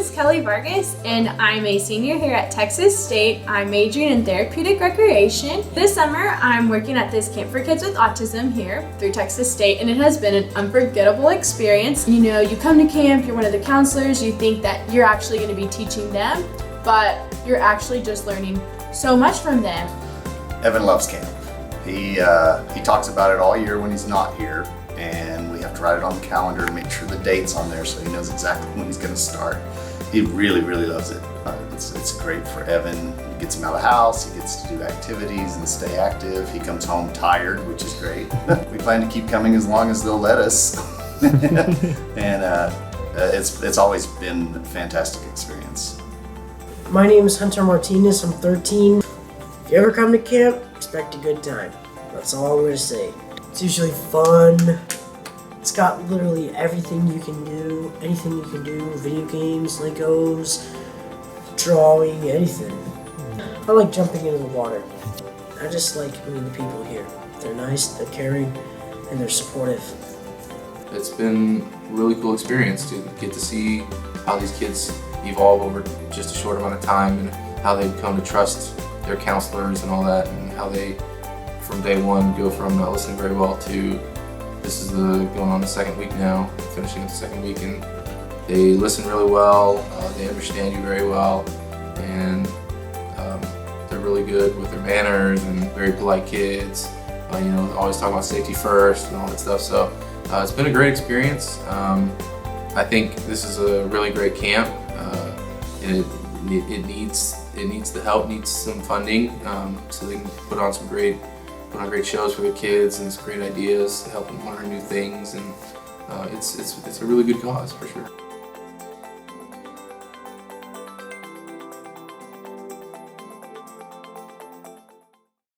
is Kelly Vargas, and I'm a senior here at Texas State. I'm majoring in therapeutic recreation. This summer, I'm working at this camp for kids with autism here through Texas State, and it has been an unforgettable experience. You know, you come to camp, you're one of the counselors, you think that you're actually going to be teaching them, but you're actually just learning so much from them. Evan loves camp. He talks about it all year when he's not here, and we have to write it on the calendar and make sure the date's on there so he knows exactly when he's going to start. He really, really loves it. It's great for Evan. It gets him out of the house, he gets to do activities and stay active. He comes home tired, which is great. We plan to keep coming as long as they'll let us. And it's always been a fantastic experience. My name is Hunter Martinez. I'm 13. If you ever come to camp, expect a good time. That's all I'm going to say. It's usually fun. It's got literally everything you can do, anything you can do, video games, Legos, drawing, anything. I like jumping into the water. I just like meeting the people here. They're nice, they're caring, and they're supportive. It's been a really cool experience to get to see how these kids evolve over just a short amount of time and how they've come to trust their counselors and all that, and how they from day one go from not listening very well to this is going on the second week now, finishing the second week, and they listen really well, they understand you very well, and they're really good with their manners and very polite kids. You know, always talk about safety first and all that stuff. So it's been a great experience. I think this is a really great camp. And it needs the help, needs some funding, so they can put on great shows for the kids and some great ideas to help them learn new things, and it's a really good cause for sure.